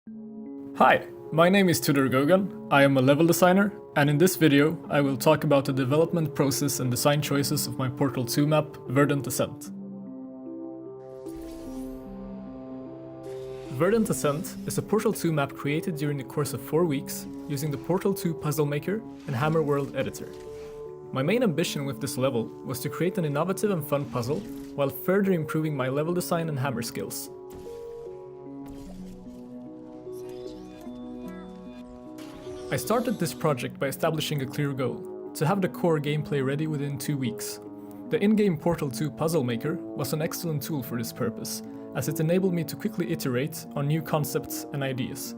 Hi, my name is Tudor Gogan, I am a level designer, and in this video I will talk about the development process and design choices of my Portal 2 map, Verdant Ascent. Verdant Ascent is a Portal 2 map created during the course of 4 weeks using the Portal 2 Puzzle Maker and Hammer World editor. My main ambition with this level was to create an innovative and fun puzzle while further improving my level design and hammer skills. I started this project by establishing a clear goal, to have the core gameplay ready within 2 weeks. The in-game Portal 2 Puzzle Maker was an excellent tool for this purpose, as it enabled me to quickly iterate on new concepts and ideas.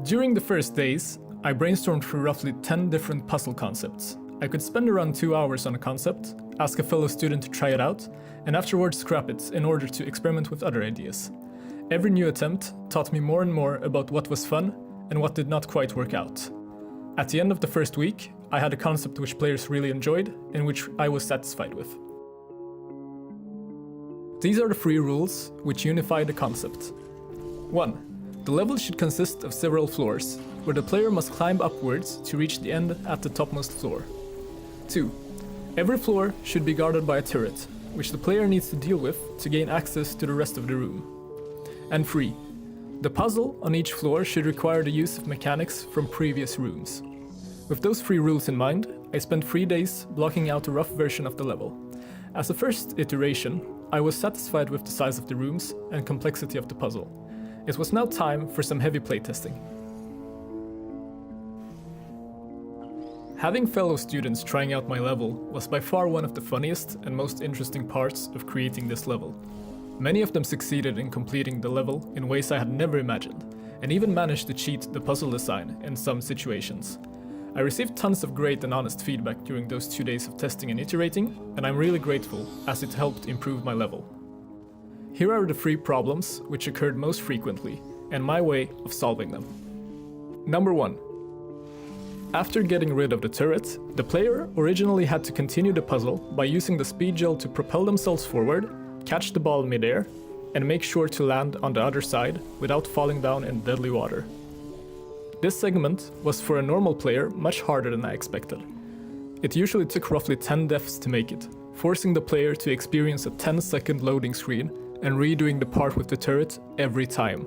During the first days, I brainstormed through roughly 10 different puzzle concepts. I could spend around 2 hours on a concept, ask a fellow student to try it out, and afterwards scrap it in order to experiment with other ideas. Every new attempt taught me more and more about what was fun and what did not quite work out. At the end of the first week, I had a concept which players really enjoyed and which I was satisfied with. These are the 3 rules which unify the concept. 1. The level should consist of several floors, where the player must climb upwards to reach the end at the topmost floor. 2. Every floor should be guarded by a turret, which the player needs to deal with to gain access to the rest of the room. And 3. The puzzle on each floor should require the use of mechanics from previous rooms. With those 3 rules in mind, I spent 3 days blocking out a rough version of the level. As a first iteration, I was satisfied with the size of the rooms and complexity of the puzzle. It was now time for some heavy playtesting. Having fellow students trying out my level was by far one of the funniest and most interesting parts of creating this level. Many of them succeeded in completing the level in ways I had never imagined, and even managed to cheat the puzzle design in some situations. I received tons of great and honest feedback during those 2 days of testing and iterating, and I'm really grateful as it helped improve my level. Here are the 3 problems which occurred most frequently, and my way of solving them. Number 1. After getting rid of the turret, the player originally had to continue the puzzle by using the speed gel to propel themselves forward, catch the ball mid-air, and make sure to land on the other side without falling down in deadly water. This segment was for a normal player much harder than I expected. It usually took roughly 10 deaths to make it, forcing the player to experience a 10-second loading screen and redoing the part with the turret every time.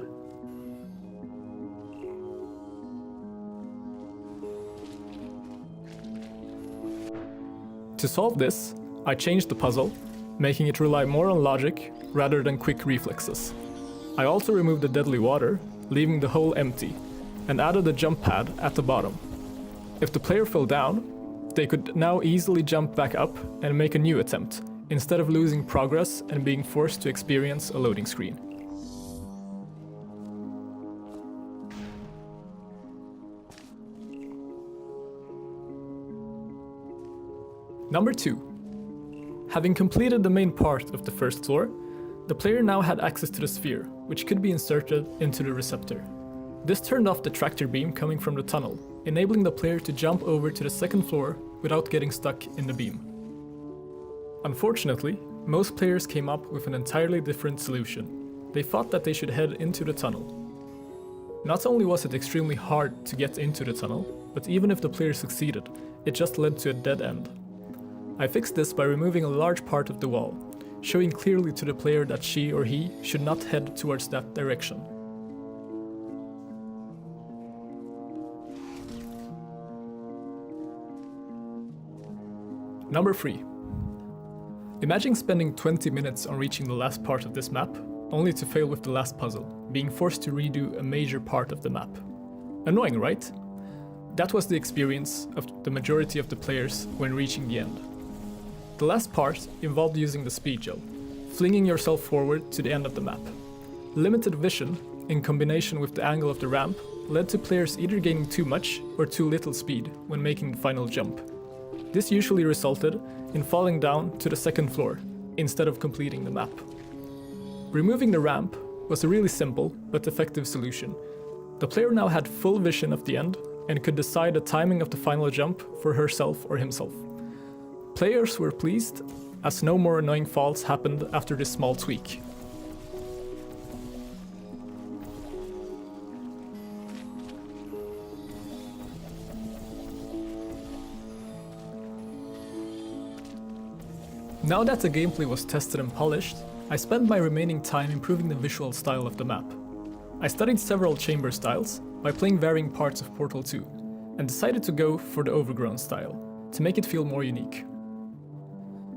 To solve this, I changed the puzzle, making it rely more on logic rather than quick reflexes. I also removed the deadly water, leaving the hole empty, and added a jump pad at the bottom. If the player fell down, they could now easily jump back up and make a new attempt, instead of losing progress and being forced to experience a loading screen. Number 2. Having completed the main part of the first floor, the player now had access to the sphere, which could be inserted into the receptor. This turned off the tractor beam coming from the tunnel, enabling the player to jump over to the second floor without getting stuck in the beam. Unfortunately, most players came up with an entirely different solution. They thought that they should head into the tunnel. Not only was it extremely hard to get into the tunnel, but even if the player succeeded, it just led to a dead end. I fixed this by removing a large part of the wall, showing clearly to the player that she or he should not head towards that direction. Number 3. Imagine spending 20 minutes on reaching the last part of this map, only to fail with the last puzzle, being forced to redo a major part of the map. Annoying, right? That was the experience of the majority of the players when reaching the end. The last part involved using the speed gel, flinging yourself forward to the end of the map. Limited vision, in combination with the angle of the ramp, led to players either gaining too much or too little speed when making the final jump. This usually resulted in falling down to the second floor, instead of completing the map. Removing the ramp was a really simple but effective solution. The player now had full vision of the end and could decide the timing of the final jump for herself or himself. Players were pleased, as no more annoying falls happened after this small tweak. Now that the gameplay was tested and polished, I spent my remaining time improving the visual style of the map. I studied several chamber styles by playing varying parts of Portal 2, and decided to go for the overgrown style, to make it feel more unique.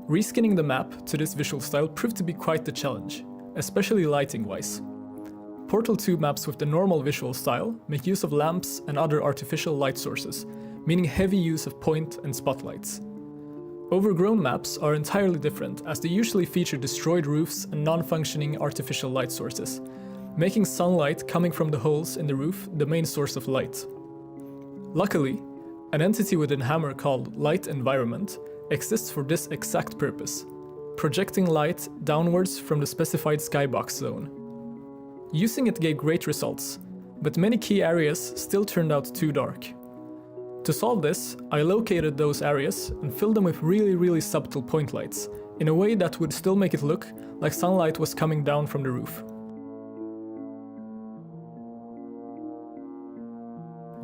Reskinning the map to this visual style proved to be quite the challenge, especially lighting-wise. Portal 2 maps with the normal visual style make use of lamps and other artificial light sources, meaning heavy use of point and spotlights. Overgrown maps are entirely different, as they usually feature destroyed roofs and non-functioning artificial light sources, making sunlight coming from the holes in the roof the main source of light. Luckily, an entity within Hammer called Light Environment exists for this exact purpose, projecting light downwards from the specified skybox zone. Using it gave great results, but many key areas still turned out too dark. To solve this, I located those areas and filled them with really subtle point lights, in a way that would still make it look like sunlight was coming down from the roof.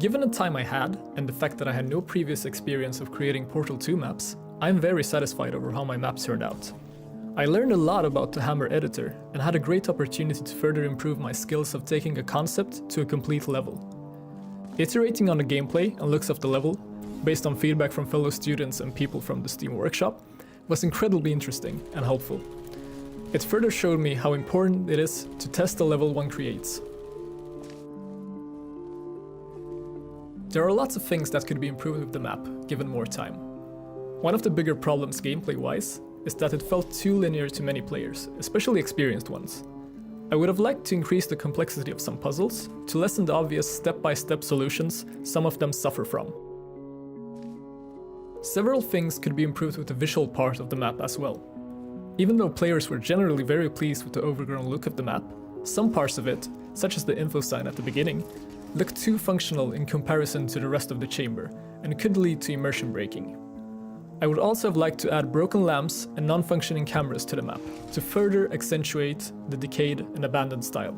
Given the time I had, and the fact that I had no previous experience of creating Portal 2 maps, I'm very satisfied over how my maps turned out. I learned a lot about the Hammer editor, and had a great opportunity to further improve my skills of taking a concept to a complete level. Iterating on the gameplay and looks of the level, based on feedback from fellow students and people from the Steam workshop, was incredibly interesting and helpful. It further showed me how important it is to test the level one creates. There are lots of things that could be improved with the map, given more time. One of the bigger problems gameplay-wise is that it felt too linear to many players, especially experienced ones. I would have liked to increase the complexity of some puzzles, to lessen the obvious step-by-step solutions some of them suffer from. Several things could be improved with the visual part of the map as well. Even though players were generally very pleased with the overgrown look of the map, some parts of it, such as the info sign at the beginning, look too functional in comparison to the rest of the chamber, and could lead to immersion breaking. I would also have liked to add broken lamps and non-functioning cameras to the map, to further accentuate the decayed and abandoned style.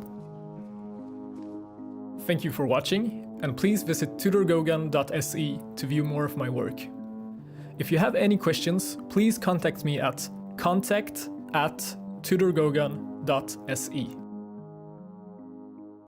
Thank you for watching, and please visit tudorgogan.se to view more of my work. If you have any questions, please contact me at contact@tudorgogan.se.